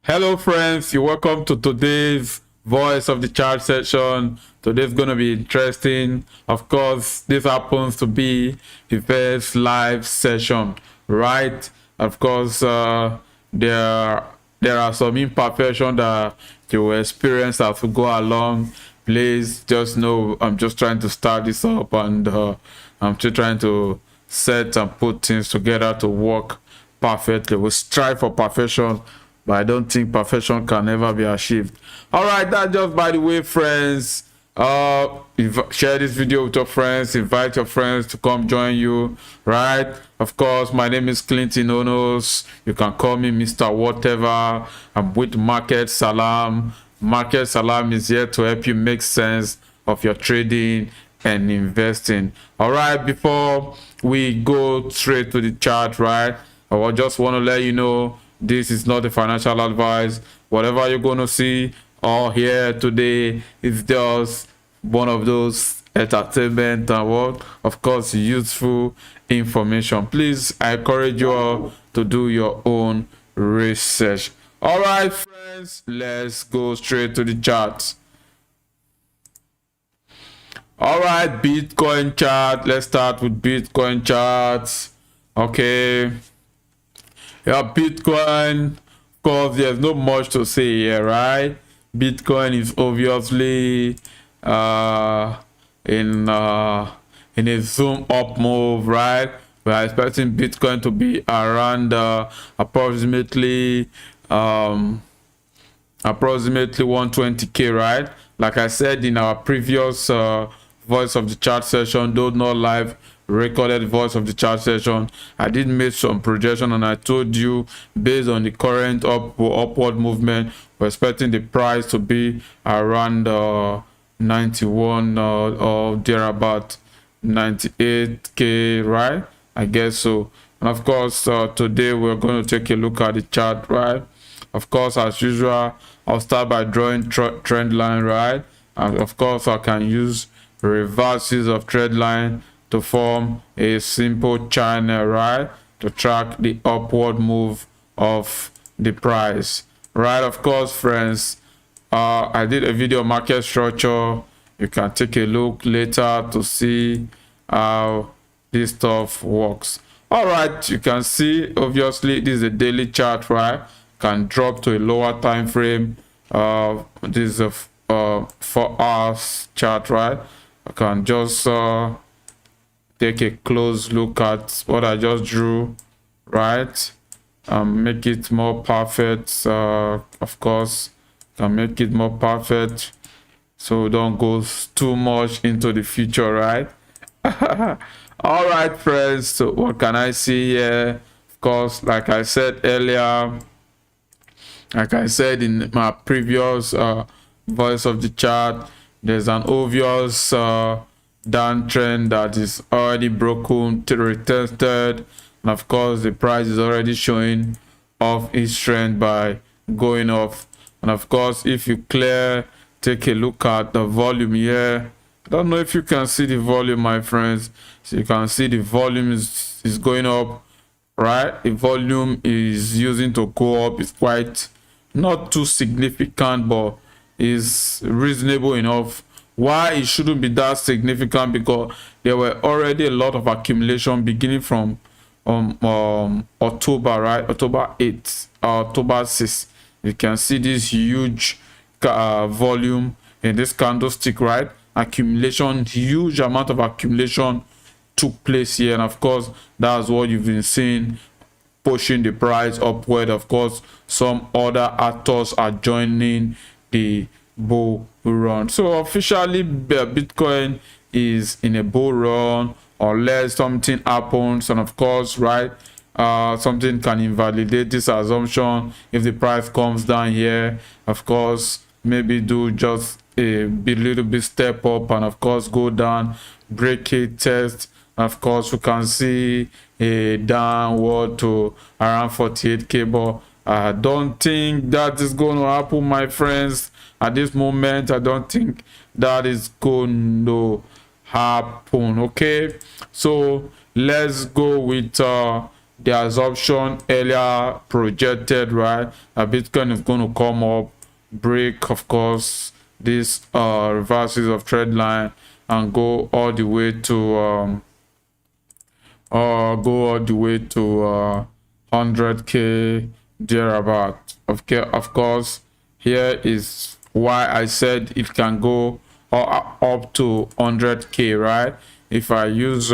Hello friends, you're welcome to today's voice of the chart session. Today's going to be interesting. Of course, this happens to be the first live session, right? Of course, there are some imperfections that you will experience as we go along. Please just know I'm just trying to start this up, and I'm still trying to set and put things together to work perfectly. We strive for perfection, but I don't think perfection can ever be achieved. All right, that's just by the way, friends. Share this video with your friends, invite your friends to come join you, right? Of course, my name is Clinton Onos. You can call me MrWhatever. I'm with Market Salam. Market Salam is here to help you make sense of your trading and investing. All right, before we go straight to the chart, right, I just want to let you know this is not a financial advice. Whatever you're going to see or hear today is just one of those entertainment and what, of course, useful information. Please, I encourage you all to do your own research. All right, friends, let's go straight to the chart. All right, Bitcoin chart. Let's start with Bitcoin charts. Okay. Yeah, Bitcoin, of course, there's not much to say here, right? Bitcoin is obviously in a zoom up move, right? We are expecting Bitcoin to be around approximately 120k, right? Like I said in our previous voice of the chart session, though not live, recorded voice of the chart session, I did make some projection, and I told you based on the current upward movement, we're expecting the price to be around 91 or thereabout, 98k, right? I guess so. And of course, today we're going to take a look at the chart, right? Of course, as usual, I'll start by drawing trend line, right? And of course, I can use reverses of trend line to form a simple channel, right, to track the upward move of the price, right? Of course, friends, I did a video on market structure. You can take a look later to see how this stuff works. All right, you can see obviously this is a daily chart, right? Can drop to a lower time frame. This is a 4 hours chart, right? I can just take a close look at what I just drew, right? Make it more perfect. Of course, can make it more perfect so don't go too much into the future, right? All right, friends, so what can I see here? Of course, like I said earlier, like I said in my previous voice of the chart, there's an obvious downtrend that is already broken, retested, and of course the price is already showing off its trend by going off. And of course, if you take a look at the volume here, I don't know if you can see the volume, my friends. So you can see the volume is going up, right? The volume is using to go up. It's quite not too significant, but is reasonable enough. Why it shouldn't be that significant? Because there were already a lot of accumulation beginning from October, right? October 8th, October 6th. You can see this huge volume in this candlestick, right? Accumulation, huge amount of accumulation took place here, and of course that's what you've been seeing pushing the price upward. Of course, some other actors are joining the bull run. So officially Bitcoin is in a bull run unless something happens, and of course, right, something can invalidate this assumption. If the price comes down here, of course, maybe do just a little bit step up, and of course go down, break it, test. Of course, we can see a downward to around 48k, but I don't think that is going to happen, my friends. At this moment, I don't think that is going to happen. Okay, so let's go with the assumption earlier projected, right, that Bitcoin is going to come up, break, of course, this reverses of trend line and go all the way to 100k thereabout. Of course, here is why I said it can go up to 100k, right? If I use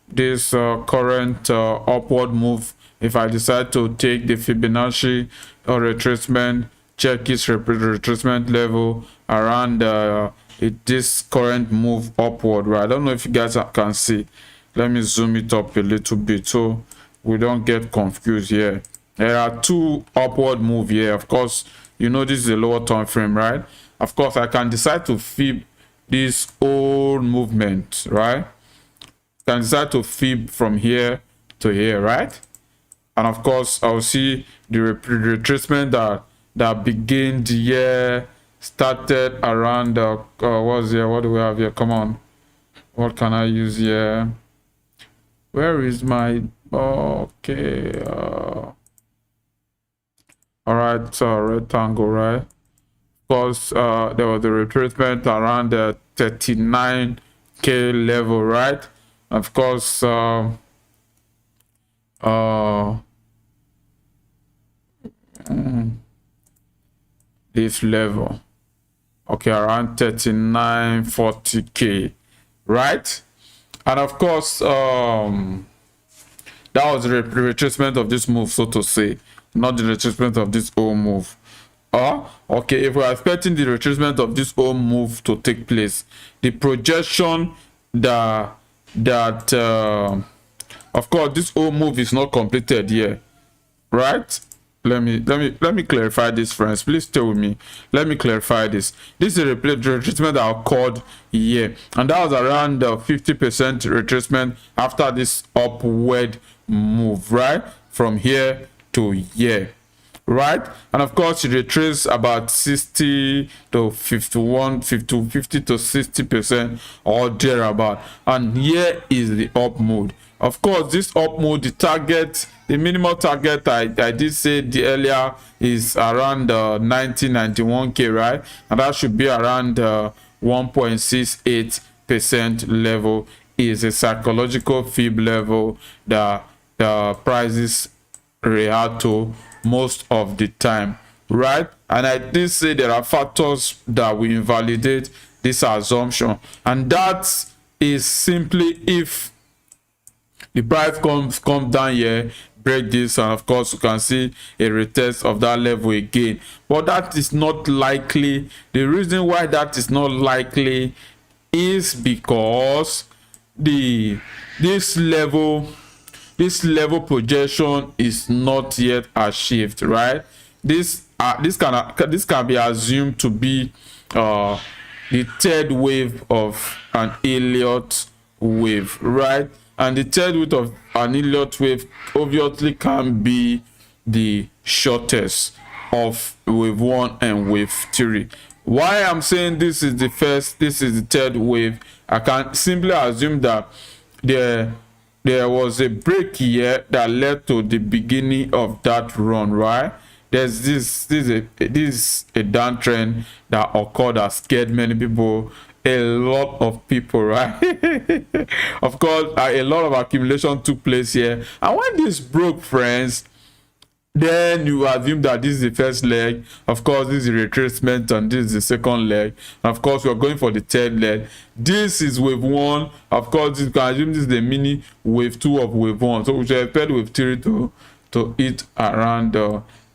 this current upward move, if I decide to take the Fibonacci or retracement, check its retracement level around this current move upward, right? I don't know if you guys can see. Let me zoom it up a little bit so we don't get confused here. There are two upward move here. Of course, you know this is a lower time frame, right? Of course, I can decide to fib this old movement, right? I can decide to fib from here to here, right? And of course, I'll see the retracement that began the year, started around what's here? What do we have here? Come on, what can I use here? Where is my okay? All right, so rectangle, right? Of course, there was a retracement around the 39k level, right? Of course, this level, okay, around 3940k, right? And of course, that was the retracement of this move, so to say, not the retracement of this whole move. Okay, if we're expecting the retracement of this whole move to take place, the projection that of course this whole move is not completed here, right? Let me clarify this, friends. Please stay with me. Let me clarify this. This is a retracement that occurred here, and that was around 50% retracement after this upward move, right, from here to here, right? And of course it retraces about 60 to 51, 50 to 60% or thereabout, and here is the up mode. Of course, this up mode, the target, the minimal target I did say the earlier is around 91k, right? And that should be around 1.68% level is a psychological fib level that the prices react to most of the time, right? And I did say there are factors that will invalidate this assumption, and that is simply if the price comes down here, break this, and of course you can see a retest of that level again. But that is not likely. The reason why that is not likely is because this level projection is not yet achieved, right? This can be assumed to be the third wave of an Elliott wave, right? And the third wave of an Elliott wave obviously can be the shortest of wave 1 and wave 3. Why I'm saying this is the first, this is the third wave, I can simply assume that there was a break here that led to the beginning of that run, right? There's this is a downtrend that occurred that scared many people, a lot of people, right? Of course, a lot of accumulation took place here, and when this broke, friends, then you assume that this is the first leg. Of course, this is the retracement, and this is the second leg. And of course, we are going for the third leg. This is wave 1. Of course, you can assume this is the mini wave 2 of wave 1. So we should expect wave 3 to hit around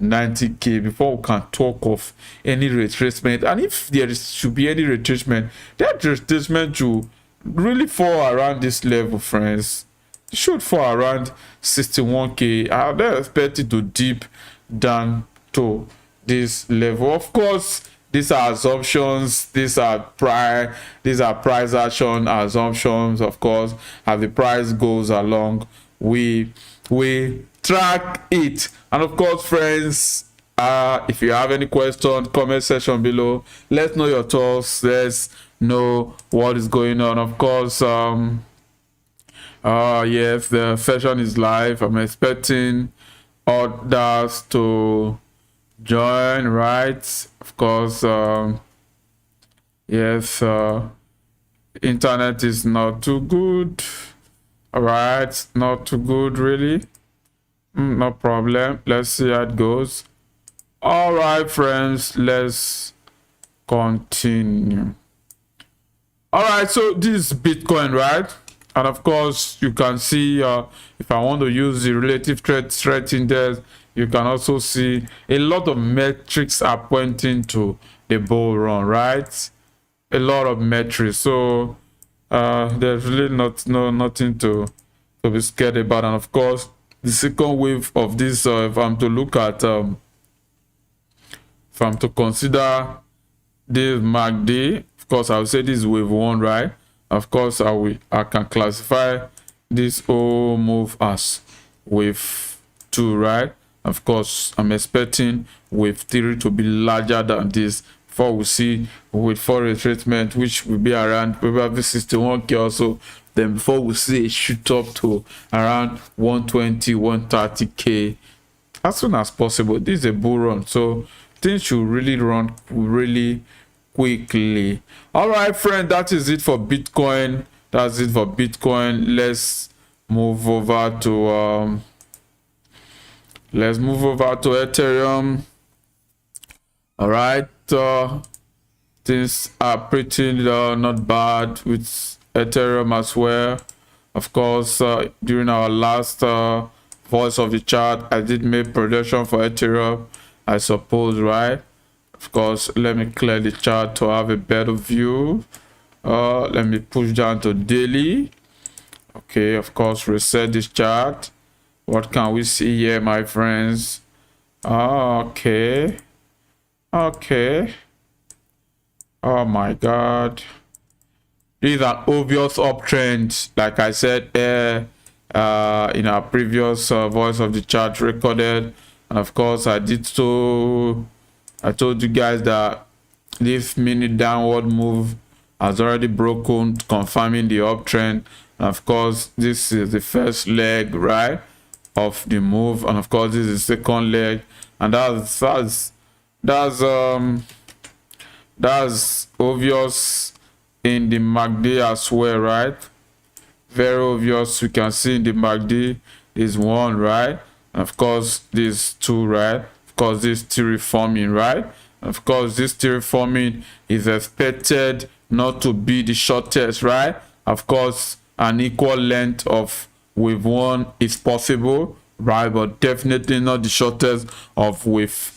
90k before we can talk of any retracement. And if there should be any retracement, that retracement should really fall around this level, friends. It should fall around 61k. I don't expect it to dip down to this level. Of course, these are assumptions, these are price action assumptions. Of course, as the price goes along, we track it. And of course, friends, if you have any question, comment section below. Let's know your thoughts. Let's know what is going on. Of course, Yes, the session is live. I'm expecting others to join, right? Of course, yes, internet is not too good. All right, not too good, really. No problem. Let's see how it goes. All right, friends, let's continue. All right, so this is Bitcoin, right? And of course, you can see if I want to use the relative threat index, you can also see a lot of metrics are pointing to the bull run, right? A lot of metrics. So there's really nothing to be scared about. And of course, the second wave of this, if I'm to look at, if I'm to consider this MACD, of course, I would say this is wave 1, right? Of course, I can classify this whole move as wave 2, right? Of course, I'm expecting wave 3 to be larger than this before we see with full retracement, which will be around probably 61k or so. Then before we see it shoot up to around 120, 130k as soon as possible. This is a bull run, so things should really run really quickly. All right, friend, that is it for Bitcoin. That's it for Bitcoin. Let's move over to Ethereum. All right, things are pretty not bad with Ethereum as well. Of course, during our last voice of the chart, I did make projection for Ethereum, I suppose, right? Of course, let me clear the chart to have a better view. Let me push down to daily. Okay, of course, reset this chart. What can we see here, my friends? Okay. Oh my god, this is an obvious uptrend, like I said in our previous voice of the chart recorded. And of course, I told you guys that this mini downward move has already broken, confirming the uptrend. And of course, this is the first leg, right, of the move. And of course, this is the second leg, and that's obvious in the MACD as well, right? Very obvious. We can see in the MACD is 1, right? And of course, this 2, right? Of course, this 3 forming, right? Of course, this 3 forming is expected not to be the shortest, right? Of course, an equal length of wave 1 is possible, right? But definitely not the shortest of wave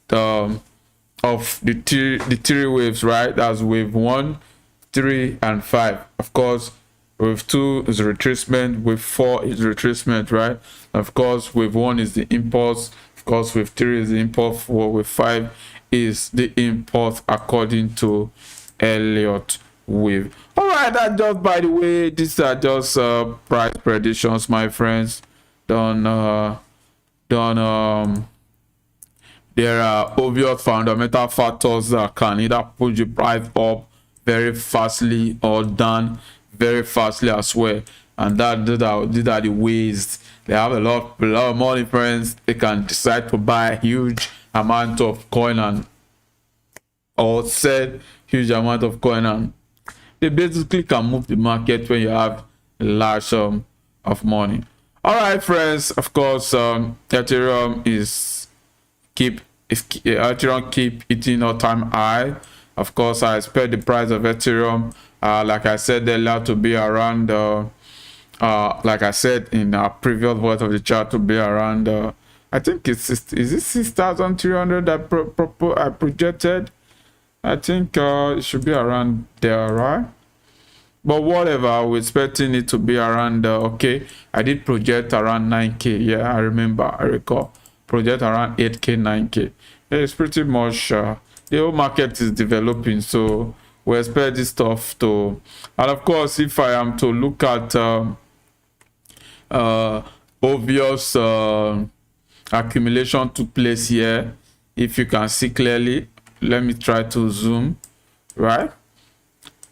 the three waves, right? That's wave 1, 3, and 5. Of course, wave 2 is retracement, wave 4 is retracement, right? Of course, wave 1 is the impulse. Of course, wave 3 is the impulse. For wave 5 is the impulse according to Elliott wave. All right, that just, by the way, these are just price predictions, my friends. There are obvious fundamental factors that can either push the price up very fastly or down very fastly as well. And these are the ways they have a lot of money, friends. They can decide to buy a huge amount of coin or sell huge amount of coin, and they basically can move the market when you have a large sum of money. All right, friends. Of course, Ethereum keep hitting all-time high. Of course, I expect the price of Ethereum, like I said earlier, to be around like I said in our previous voice of the chart, to be around I think is it 6,300 that I projected. I think it should be around there, right? But whatever, we're expecting it to be around okay, I did project around 9k. Yeah, I recall project around 8k, 9k. Yeah, it's pretty much the whole market is developing, so we expect this stuff to. And of course, if I am to look at obvious accumulation took place here, if you can see clearly, let me try to zoom, right?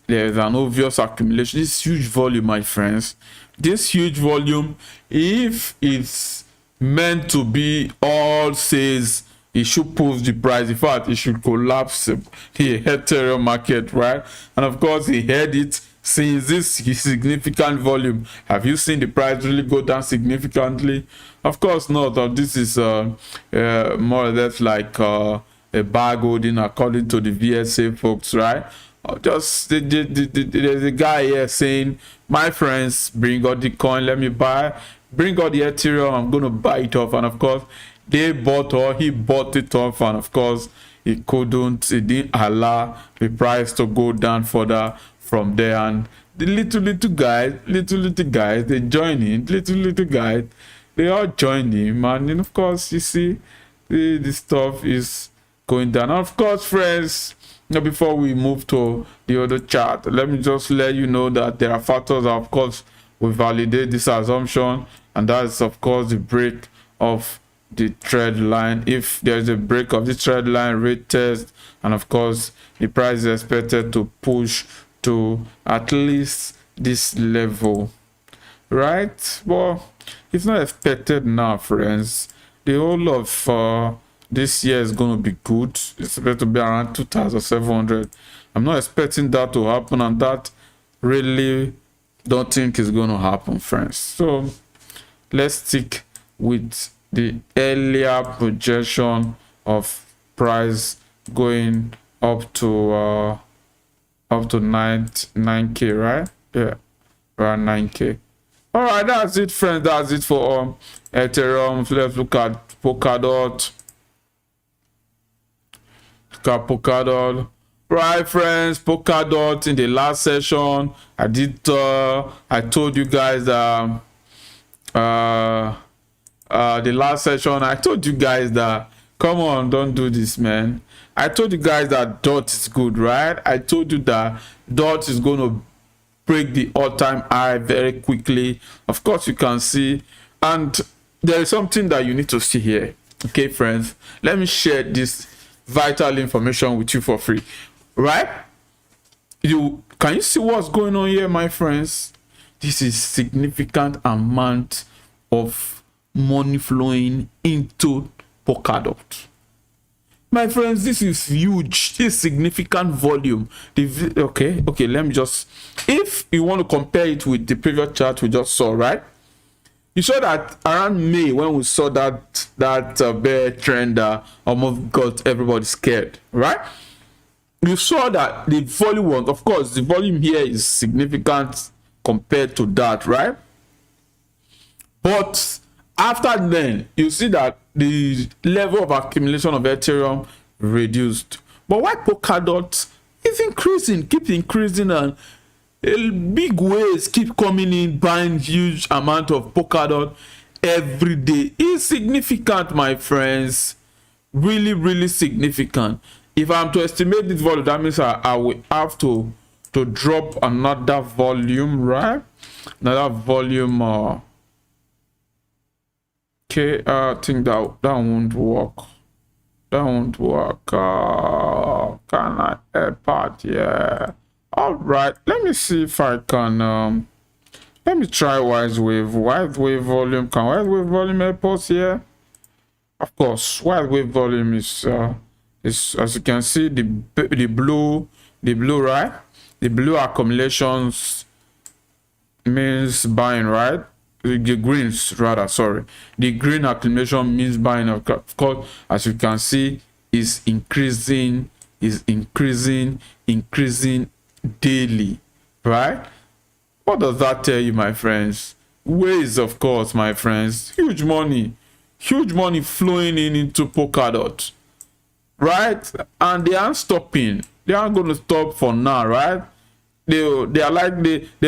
there's an obvious accumulation. This huge volume, my friends, this huge volume, if it's meant to be all says, it should push the price. In fact, it should collapse the Ethereum market, right? And of course, he had it since this significant volume. Have you seen the price really go down significantly? Of course not. This is more or less like a bag holding, according to the VSA folks, right? Just there's a guy here saying, my friends, bring out the coin, let me buy. Bring out the Ethereum, I'm going to buy it off. And of course, they bought, or he bought it off, and of course, it didn't allow the price to go down further from there. And the little guys, they join in, little guys, they all join him. And then of course, you see, the stuff is going down. And of course, friends, now before we move to the other chart, let me just let you know that there are factors that, of course, we validate this assumption, and that's of course the break of the trend line. If there's a break of the trend line, rate test, and of course the price is expected to push to at least this level, right? Well, it's not expected now, friends. The whole of this year is going to be good. It's expected to be around 2,700. I'm not expecting that to happen, and that really don't think it's going to happen, friends. So let's stick with the earlier projection of price going up to 9k, right? Yeah, around 9k. All right, that's it, friends. That's it for Ethereum. Let's look at Polkadot. Polkadot. Right, friends, Polkadot. In the last session, I told you guys that the last session I told you guys that, come on, don't do this, man. I told you guys that DOT is good, right? I told you that DOT is going to break the all-time high very quickly. Of course, you can see, and there is something that you need to see here. Okay, friends, let me share this vital information with you for free. Right? Can you see what's going on here, my friends? This is significant amount of money flowing into Polkadot. My friends, this is huge. This significant volume. Okay, let me just, if you want to compare it with the previous chart we just saw, right? You saw that around May, when we saw that bear trend almost got everybody scared, right? You saw that the volume was, of course, the volume here is significant compared to that, right? But after then, you see that the level of accumulation of Ethereum reduced. But why Polkadot is increasing, keep increasing, and big waves keep coming in, buying huge amount of Polkadot every day. It's significant, my friends. Really, really significant. If I'm to estimate this volume, that means I will have to drop another volume, right? Another volume. Okay, I think that won't work. That won't work. Can I help out? Yeah. All right. Let me see if I can. Let me try WiseWave. WiseWave volume. Can WiseWave volume help us here? Of course, WiseWave volume is as you can see, the blue, right? The blue accumulations means buying, right? The greens, rather, sorry. The green accumulation means buying. Of course, as you can see, is increasing daily, right? What does that tell you, my friends? Ways, of course, my friends. Huge money flowing into Polkadot, right? And they aren't stopping. They aren't going to stop for now, right? They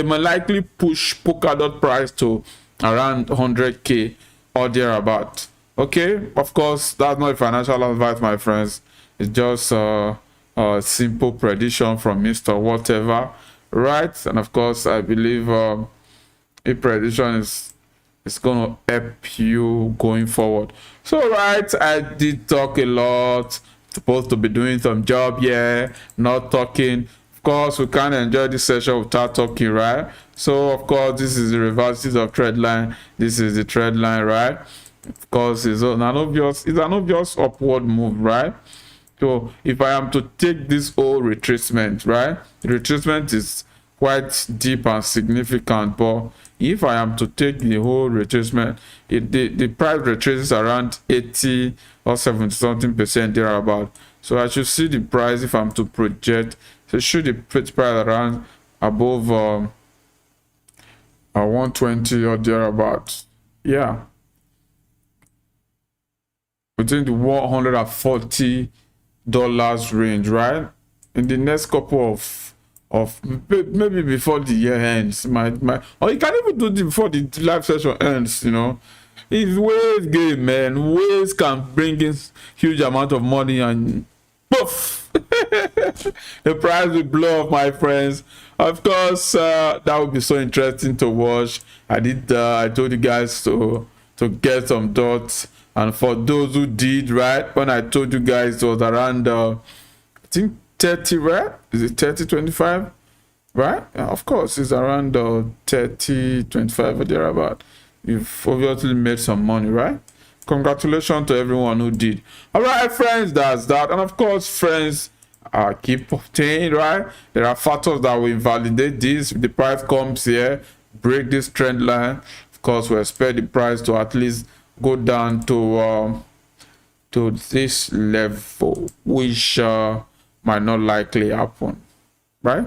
may likely push Polkadot price to around 100k or thereabout. Okay, of course, that's not financial advice, my friends. It's just a simple prediction from MrWhatever, right? And of course, I believe a prediction is going to help you going forward. So, right, I did talk a lot. Supposed to be doing some job, yeah, not talking. Of course we can't enjoy this session without talking, right? So of course this is the reverses of trend line, this is the trend line, right? Of course it's an obvious upward move, right? So if I am to take this whole retracement, right, the retracement is quite deep and significant, but if I am to take the whole retracement, the price retraces around 80 or 70 something percent thereabout. So I should see the price, if I'm to project, so should the price around above 120 or thereabout. Yeah, within the $140 range, right? In the next couple of maybe before the year ends, or you can even do it before the live session ends, you know. It's ways game, man. Ways can bring in huge amount of money and poof, the price will blow up, my friends. Of course, that would be so interesting to watch. I told you guys to get some dots, and for those who did, right, when I told you guys it was around I think 30, right? Is it 30 25, right? Of course it's around 30 25 or thereabout. You've obviously made some money, right? Congratulations to everyone who did. All right, friends, that's that. And of course, friends, keep obtaining, right? There are factors that will invalidate this. If the price comes here, break this trend line, of course we expect the price to at least go down to this level, which might not likely happen, right?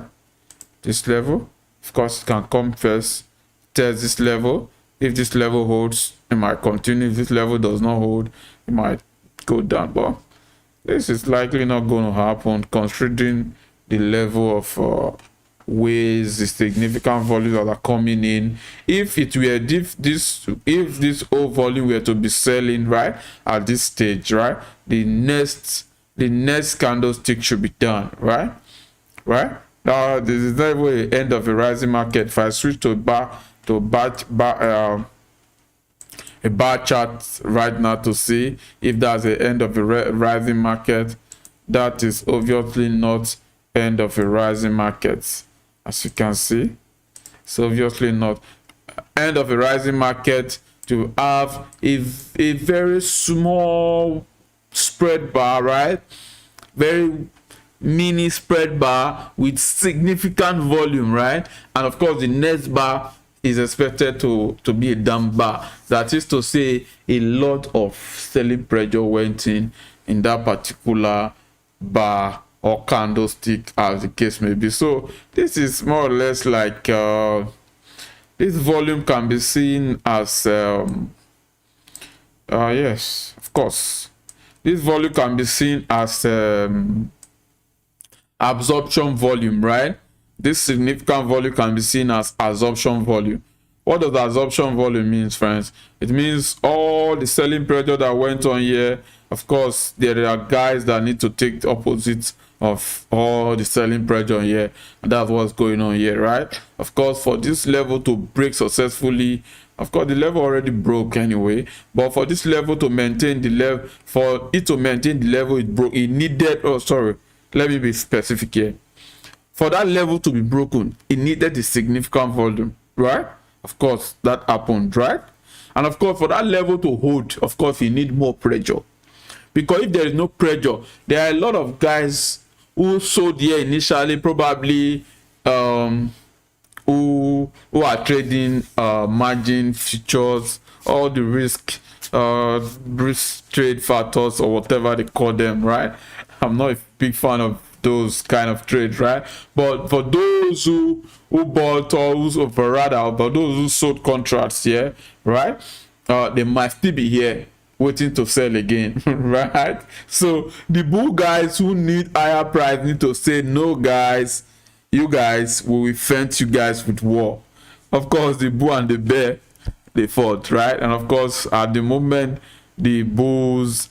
This level, of course, it can come first, test this level. If this level holds, it might continue. If this level does not hold, it might go down, but this is likely not going to happen considering the level of ways, the significant volumes that are coming in. If this whole volume were to be selling, right, at this stage, right, the next candlestick should be done, right? Now this is not even the end of a rising market. If I switch to a bar chart right now to see if that's the end of a rising market, that is obviously not end of a rising market. As you can see, it's obviously not end of a rising market to have a very small spread bar, right? Very mini spread bar with significant volume, right? And of course the next bar is expected to be a down bar. That is to say, a lot of selling pressure went in that particular bar or candlestick, as the case may be. So this is more or less like this volume can be seen as yes, of course, this volume can be seen as absorption volume, right? This significant volume can be seen as absorption volume. What does absorption volume means, friends? It means all the selling pressure that went on here. Of course, there are guys that need to take the opposite of all the selling pressure here, and that's what's going on here, right? Of course, for this level to break successfully, of course the level already broke anyway, but for this level to maintain the level, for it to maintain the level it broke, it needed, oh sorry, let me be specific here. For that level to be broken, it needed a significant volume, right? Of course, that happened, right? And of course, for that level to hold, of course, you need more pressure. Because if there is no pressure, there are a lot of guys who sold here initially, probably who are trading margin futures, all the risk trade factors or whatever they call them, right? I'm not a big fan of those kind of trades, right? But for those who bought, or but those who sold contracts here, right, they might still be here waiting to sell again, right? So the bull guys who need higher price need to say, no guys, you guys, we will fence you guys with war. Of course, the bull and the bear, they fought, right? And of course, at the moment, the bulls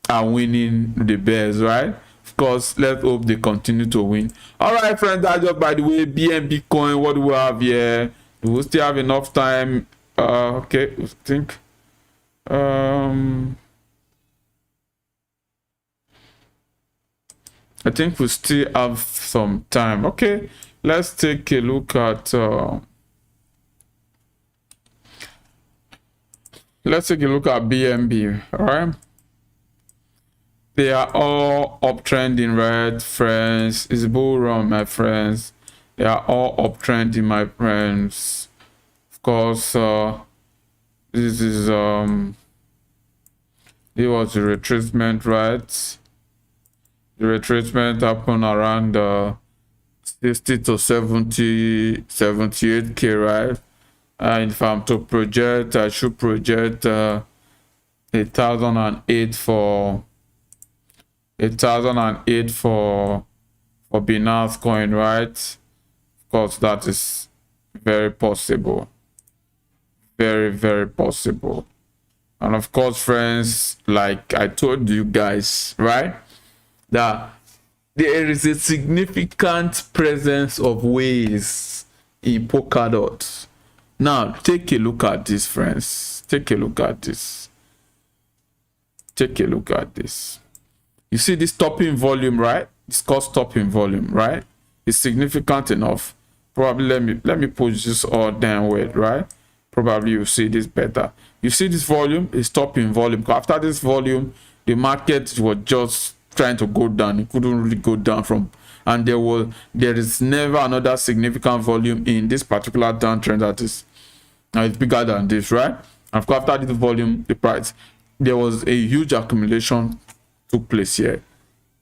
are winning the bears, right? Of course, let's hope they continue to win. All right, friends, that's just, by the way, BNB coin. What do we have here? Do we still have enough time? Okay, I think I think we still have some time. Okay, let's take a look at BNB. All right, they are all uptrending, right, friends? It's bull run, my friends. They are all uptrending, my friends. Of course, this is it was the retracement, right? The retracement happened around 60 to 70, 78k, right? And if I'm to project, I should project 1008 for Binance Coin, right? Of course, that is very possible, very, very possible. And of course, friends, like I told you guys, right, that there is a significant presence of waves in Polkadot. Now take a look at this, friends. Take a look at this. Take a look at this. You see this topping volume, right? It's called stopping volume, right? It's significant enough. Probably let me push this all downward, right? Probably you'll see this better. You see this volume is stopping volume. After this volume, the market was just trying to go down. It couldn't really go down from, and there is never another significant volume in this particular downtrend that is it's bigger than this, right? And after this volume, the price, there was a huge accumulation took place here.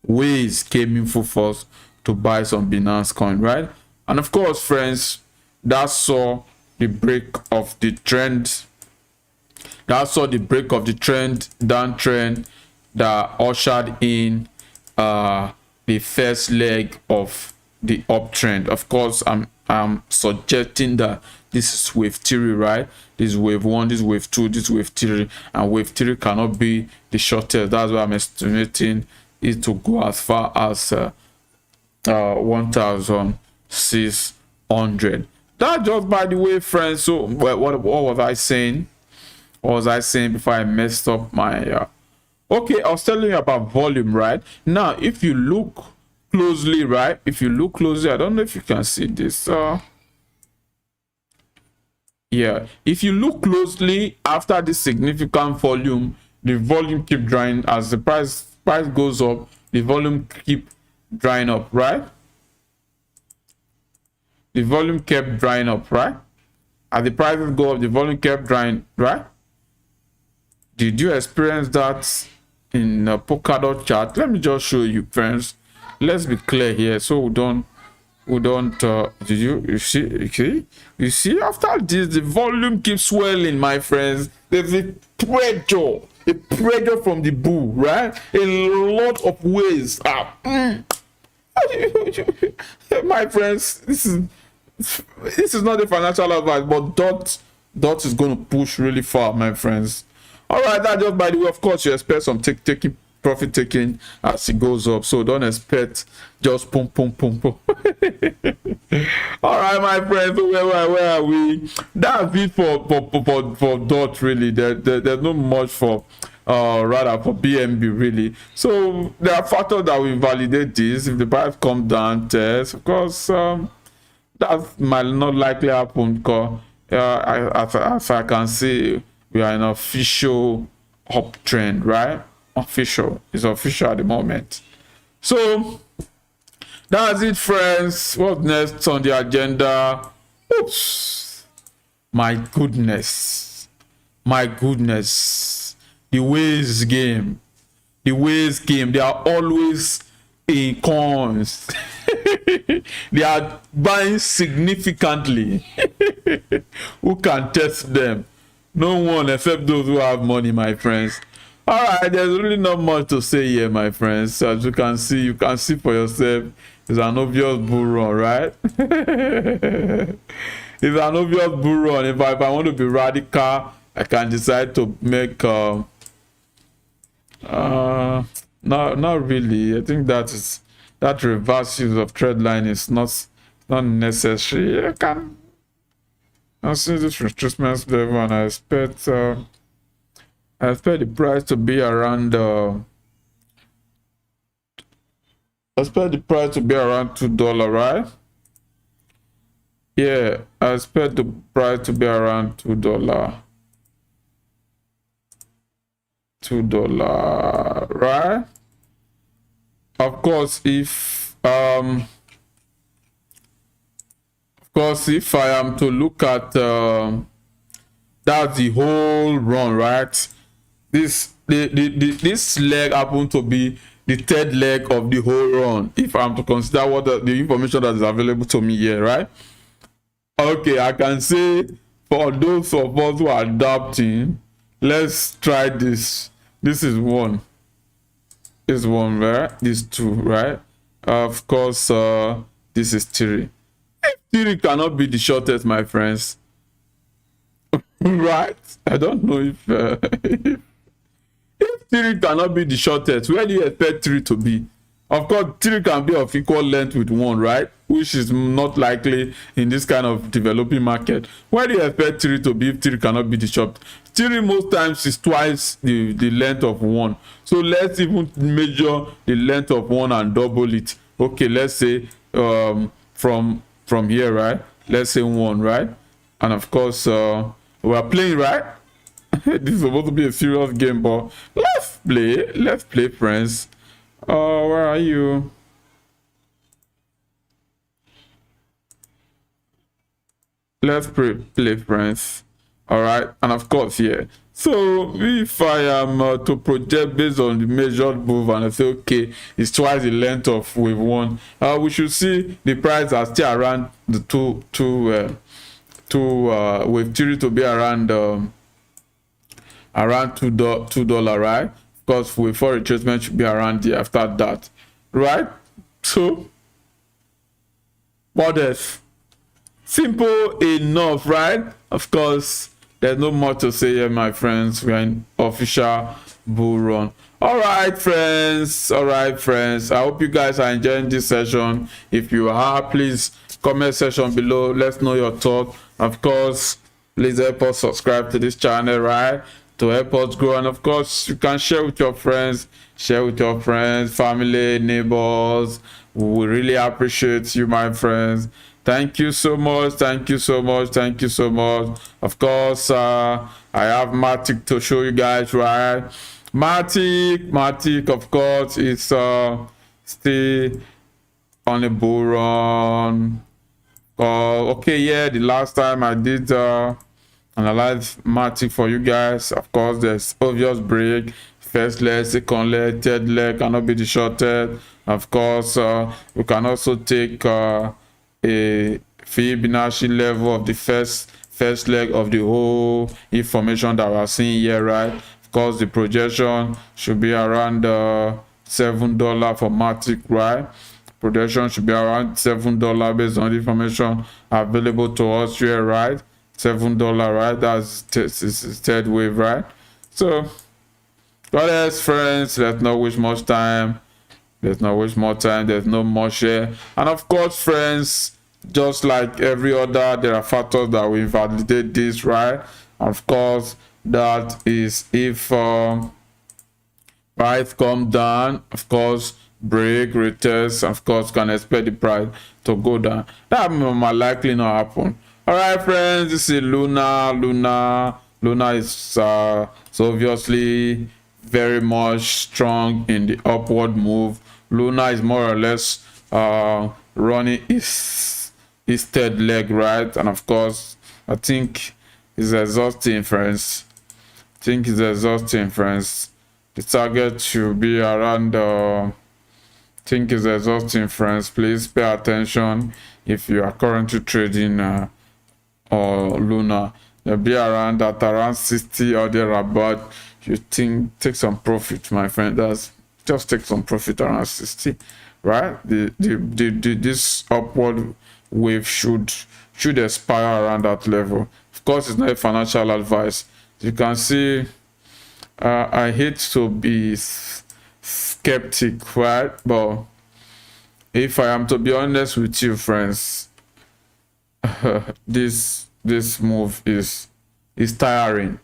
Waves came in full force to buy some Binance coin, right? And of course, friends, that saw the break of the trend. That saw the break of the trend, downtrend, that ushered in the first leg of the uptrend. Of course, I'm suggesting that this is wave 3, right? This is wave 1, this is wave 2, this is wave 3, and wave 3 cannot be the shortest. That's why I'm estimating it to go as far as 1,600. That just by the way, friends. So what was I saying? What was I saying before I messed up my okay, I was telling you about volume, right? Now if you look closely, right, if you look closely, I don't know if you can see this, yeah, if you look closely, after this significant volume, the volume keep drying. As the price goes up, the volume keep drying up, right? The volume kept drying up, right? As the prices go up, the volume kept drying, right? Did you experience that in a Polkadot chart? Let me just show you, friends. Let's be clear here, so we don't did you see after this the volume keeps swelling, my friends. There's a pressure from the bull, right? A lot of waves are my friends, this is not a financial advice, but dot is going to push really far, my friends. All right, that just by the way, of course, you expect some profit taking as it goes up, so don't expect just pum. All right, my friends, where are we? That's it for dot, really. There's not much for rather for BNB, really. So there are factors that will validate this. If the price comes down, test, of course, that might not likely happen, because as I can see, we are in an official uptrend, right? Official, it's official at the moment. So that's it, friends. What's next on the agenda? Oops, my goodness, the waves game, they are always in coins. They are buying significantly. Who can test them? No one except those who have money, my friends. All right, there's really not much to say here, my friends. As you can see for yourself, it's an obvious bull run, right? It's an obvious bull run. If I want to be radical, I can decide to make not really. I think that reverse use of trend line is not necessary. I see this retracement level, and I expect the price to be around I expect the price to be around $2, right? Yeah, I expect the price to be around $2. $2, right? Of course, if if I am to look at that's the whole run, right? This leg happened to be the third leg of the whole run, if I'm to consider what the information that is available to me here, right? Okay, I can say for those of us who are adapting, let's try this. This is one. This is one, right? This is two, right? Of course, this is three. Three cannot be the shortest, my friends. Right? I don't know if if three cannot be the shortest, where do you expect three to be? Of course, three can be of equal length with one, right? Which is not likely in this kind of developing market. Where do you expect three to be if three cannot be the short? Three most times is twice the length of one. So let's even measure the length of one and double it. Okay, let's say from here, right? Let's say one, right? And of course, we are playing, right? This is supposed to be a serious game, but let's play, friends. Where are you? Let's play, friends. All right, and of course, yeah. So if I am to project based on the measured move, and I say okay, it's twice the length of wave one, we should see the price are still around the wave three to be around $2, right? Because wave four retracement should be around there after that, right? So what else? Simple enough, right? Of course, there's no more to say here, my friends. We're in official bull run. All right, friends. I hope you guys are enjoying this session. If you are, please comment section below. Let's know your thoughts. Of course, please help us subscribe to this channel, right? To help us grow. And of course, you can share with your friends, family, neighbors. We really appreciate you, my friends. Thank you so much. Of course, I have Matic to show you guys, right? Matic, of course, is still on a bull run. Okay, yeah, the last time I did analyze Matic for you guys, of course, there's obvious break. First leg, second leg, third leg cannot be the shortest. Of course, we can also take a Fibonacci level of the first leg of the whole information that we are seeing here, right? Of course, the projection should be around $7 for Matic, right? Projection should be around $7 based on the information available to us here, right? $7, right? That's third wave, right? So what else, friends? Let's not waste much time. There's no more share. And of course, friends, just like every other, there are factors that will validate this, right? Of course, that is if price come down, of course, break, retest, of course, can expect the price to go down. That might likely not happen. All right, friends, this is Luna is so obviously very much strong in the upward move. Luna is more or less running his third leg, right? And of course, I think it's exhausting, friends. The target should be around it's exhausting, friends. Please pay attention if you are currently trading or Luna. They'll be around 60 or thereabout. You take some profit, my friend. Just take some profit around 60, right? This upward wave should expire around that level. Of course, it's not a financial advice. You can see I hate to be skeptic, right? But if I am to be honest with you, friends, this move is tiring,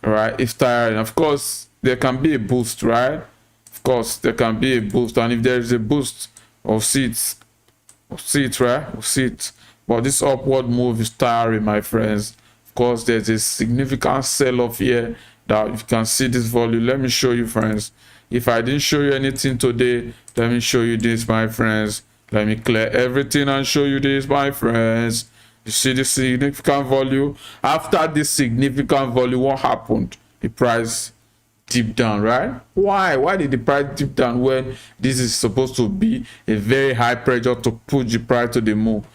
right? It's tiring. Of course, there can be a boost, right? Of of course there can be a boost, and if there is a boost, we'll see it, right? We'll see it. But this upward move is tiring, my friends. Of course, there's a significant sell-off here that you can see this volume. Let me show you, friends. If I didn't show you anything today, let me show you this, my friends. Let me clear everything and show you this, my friends. You see the significant volume? After this significant volume, what happened? The price dipped down, right? Why did the price dip down when this is supposed to be a very high pressure to push the price to the moon?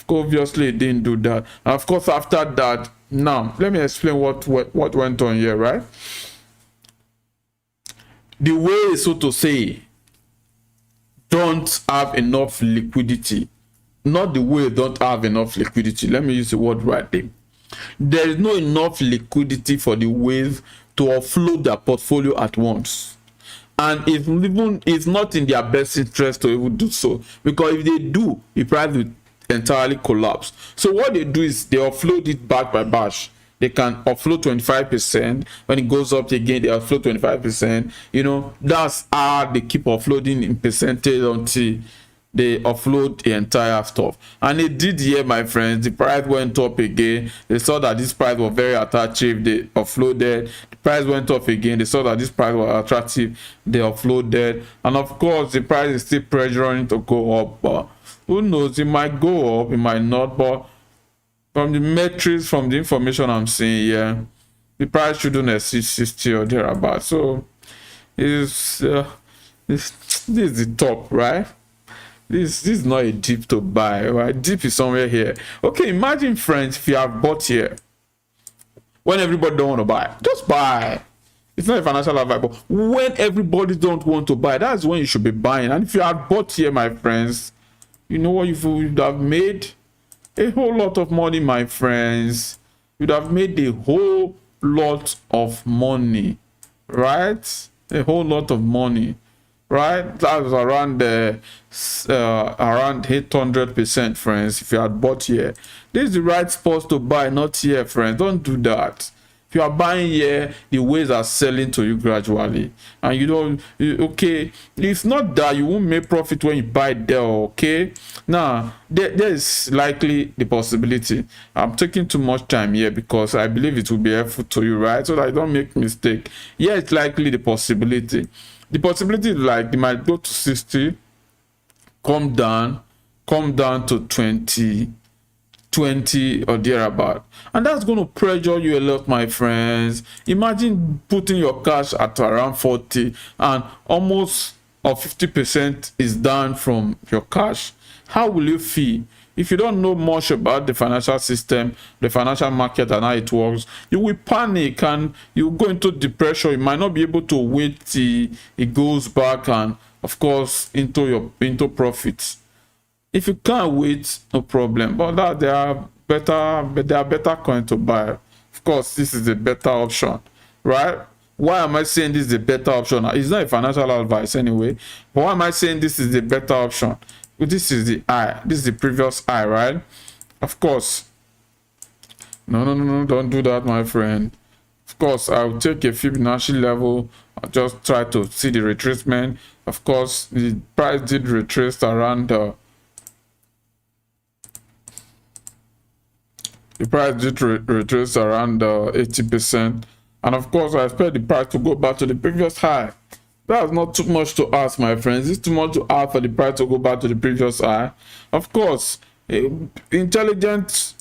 Obviously it didn't do that. And of course, after that, now let me explain what went on here, right? The way, so to say, don't have enough liquidity, not the way don't have enough liquidity. Let me use the word right there. There is not enough liquidity for the wave to offload their portfolio at once, and it's not in their best interest to even do so, because if they do, the price will entirely collapse. So what they do is they offload it batch by batch. They can offload 25%. When it goes up again, they offload 25%. You know, that's how they keep offloading in percentage until they offload the entire stuff. And they did here, my friends. The price went up again. They saw that this price was very attractive. They offloaded. The price went up again. They saw that this price was attractive. They offloaded. And of course, the price is still pressuring to go up. But who knows? It might go up. It might not. But from the metrics, from the information I'm seeing here, the price shouldn't exceed 60 or thereabout. So this is the top, right? This is not a dip to buy, right? Dip is somewhere here. Okay, imagine, friends, if you have bought here when everybody don't want to buy, just buy. It's not a financial advice, but when everybody don't want to buy, that's when you should be buying. And if you have bought here, my friends, you know what you would have made? A whole lot of money, my friends. You'd have made a whole lot of money, right? A whole lot of money, right? That was around around 800%, friends. If you had bought here, this is the right spot to buy, not here, friends. Don't do that. If you are buying here, the ways are selling to you gradually, and you don't. Okay, it's not that you won't make profit when you buy there. Okay, now there is likely the possibility. I'm taking too much time here because I believe it will be helpful to you, right? So that I don't make mistake. Yeah, it's likely the possibility. The possibility is like they might go to 60, come down to 20 or thereabout, and that's going to pressure you a lot, my friends. Imagine putting your cash at around 40 and almost 50% is down from your cash. How will you feel? If you don't know much about the financial system, the financial market, and how it works, you will panic and you go into depression. You might not be able to wait till it goes back and, of course, into profits. If you can't wait, no problem. But there are better coins to buy. Of course, this is a better option, right? Why am I saying this is a better option? It's not a financial advice anyway. But why am I saying this is the better option? This is the high. This is the previous high, right? Of course. No, don't do that, my friend. Of course, I'll take a Fibonacci level. I'll just try to see the retracement. Of course, the price did retrace around the price did retrace around 80%, and of course I expect the price to go back to the previous high. That's not too much to ask, my friends. It's too much to ask for the price to go back to the previous high. Of course, intelligent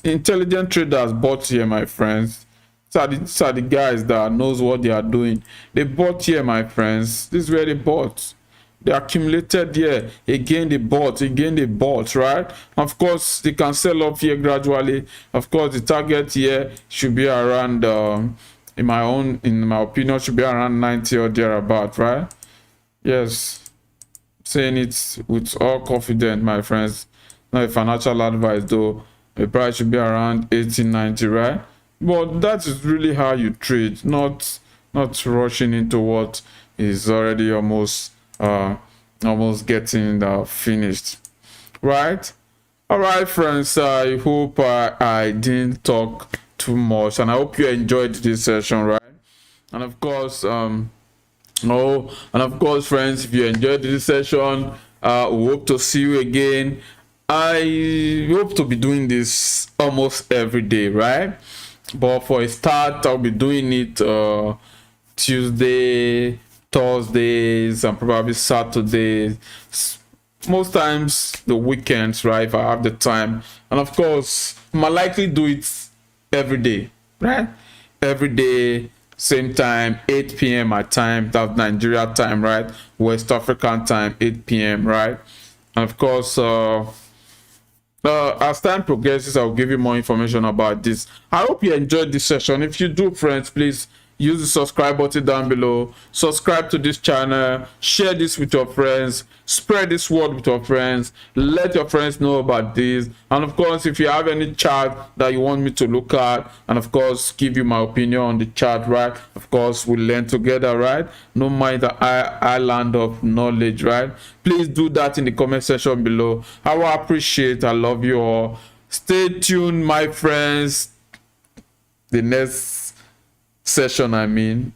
traders bought here, my friends. These are the guys that knows what they are doing. They bought here, my friends. This is where they bought. They accumulated here. Again they bought, right? Of course, they can sell off here gradually. Of course, the target here should be around in my opinion, should be around 90 or thereabout, right? Yes, saying it with all confidence, my friends. Not a financial advice though. The price should be around 1890, right? But that is really how you trade, not rushing into what is already almost getting finished, right? All right, friends, I hope I didn't talk too much, and I hope you enjoyed this session, right? And of course, Oh, and of course, friends, if you enjoyed this session, we hope to see you again. I hope to be doing this almost every day, right? But for a start, I'll be doing it Tuesday, Thursdays, and probably Saturdays. Most times the weekends, right? If I have the time, and of course, I might likely do it every day, right? Every day, same time, 8 p.m. my time, that's Nigeria time, right? West African time, 8 p.m., right? And of course, as time progresses, I'll give you more information about this. I hope you enjoyed this session. If you do, friends, please use the subscribe button down below. Subscribe to this channel, share this with your friends, spread this word with your friends, let your friends know about this. And of course, if you have any chart that you want me to look at, and of course give you my opinion on the chart, right? Of course, we'll learn together, right? No matter the island of knowledge, right? Please do that in the comment section below. I will appreciate. I love you all. Stay tuned, my friends. The next session, I mean.